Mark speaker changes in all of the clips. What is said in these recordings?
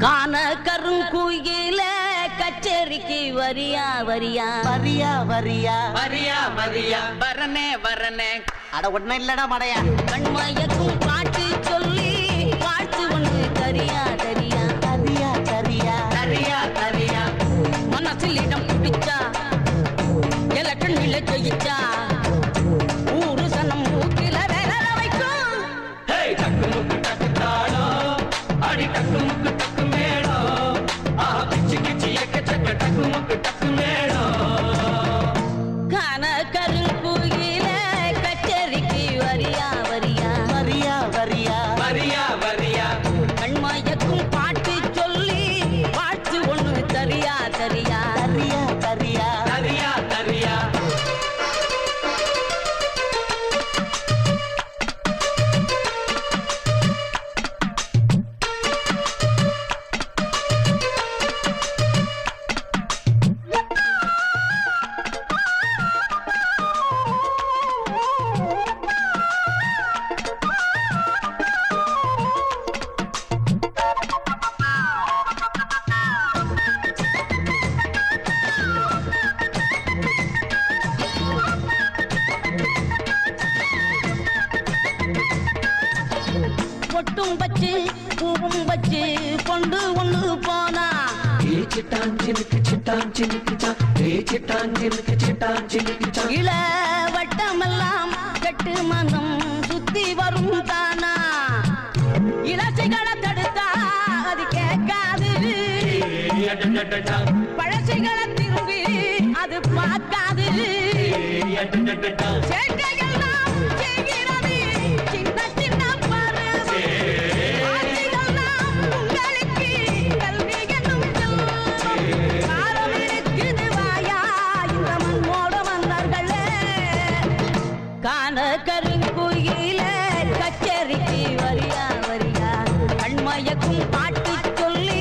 Speaker 1: கான கருங்குயில கச்சேரிக்கு வரியா வரியா
Speaker 2: வரியா வரியா
Speaker 3: வரியா வரியா வரனே வரனே.
Speaker 2: அட ஒன்னும் இல்லடா மடையா.
Speaker 1: கண்மயக்கும் பாட்டு சொல்லி பாட்டு ஒன்று தரியா தரியா
Speaker 2: தரியா தரியா
Speaker 3: தரியா தரியா.
Speaker 1: மனசில் இடம் பிடிச்சா எலக்ஷன் இல்ல ஜெயிச்சா ஊரு சனம் மூக்கில வேற வைக்கும்.
Speaker 3: டக்கு முக்கு டக்கு தாளம் அடி டக்கு முக்கு டக்கு மேளம். கிச்சி கிச்சி எக்கச்சக்க டக்கு முக்கு டக்கு மேளம்.
Speaker 1: கான கருங்குயில கச்சேரிக்கு வரியா வரியா
Speaker 2: வரியா வரியா
Speaker 3: வரியா வரியா.
Speaker 1: கண்மயக்கும் பாட்டு சொல்லி பாட்டு ஒண்ணு தரியா தரியா
Speaker 2: தரியா தரியா
Speaker 3: தரியா தரியா.
Speaker 1: பொட்டும் வச்சு பூவும் வச்சு கொண்டு ஒண்ணு போனா
Speaker 3: சிட்டான் சினுக்கு சிட்டான் சினுக்கு சா. சிட்டான் சினுக்கு சிட்டான் சினுக்கு சா.
Speaker 1: இள வட்டமெல்லாம் கெட்டு மனம் சுத்தி வரும் தானா இளசைகளை தடுத்தா அது கேட்காது பழசைகளை திரும்பி அது பார்க்காது சேட்டையெல்லாம் செய்கிறது சின்ன சின்ன பருவம். ஆசைகள்லாம் உங்களுக்கு கல்வி என்னும் செல்வம். காலம் இருக்குது வாயா இந்த மண்ணோட மன்னர்களே. கான கருங்குயில கச்சேரிக்கு வரியா வரியா கண்மயக்கும் பாட்டு சொல்லி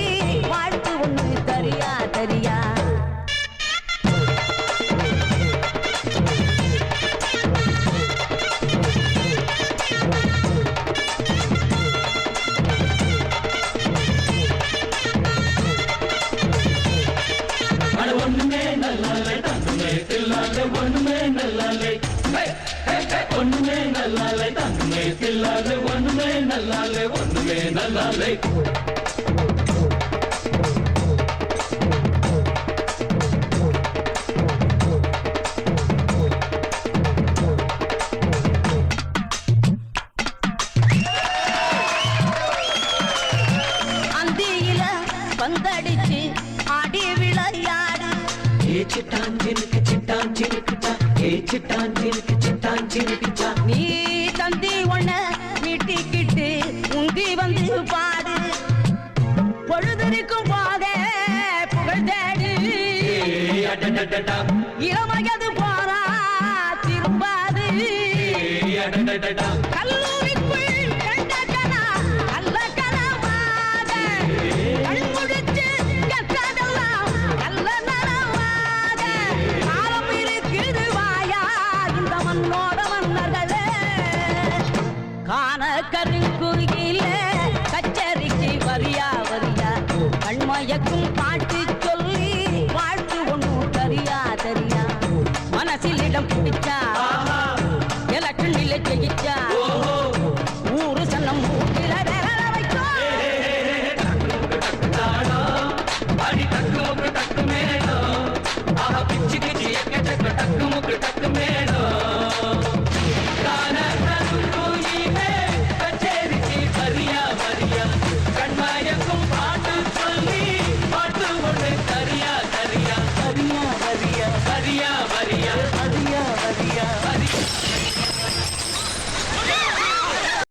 Speaker 1: வாழ்த்து ஒண்ணு தரியா தரியா.
Speaker 3: அட ஒண்ணுமே நல்லாலே தங்குமே தில்லாலே ஒண்ணுமே நல்லாலே. ஒண்ணுமே நல்லாலே தங்குமே தில்லாலே ஒண்ணுமே நல்லாலே ஒண்ணுமே நல்லாலே.
Speaker 1: அந்தியில பந்தடிச்சு ஆடி விளையாடு
Speaker 3: சிட்டான் சினுக்கு சிட்டான் சினுக்கு சா. சிட்டான் சினுக்கு சிட்டான் சினுக்கு சா.
Speaker 1: நீ தந்தி ஒண்ண மீட்டிக்கிட்டு உந்தி வந்து பாடு பொழுதுக்கும் போதே புகழ் தேடு இளமையது போனா திரும்பாது கல்லூரி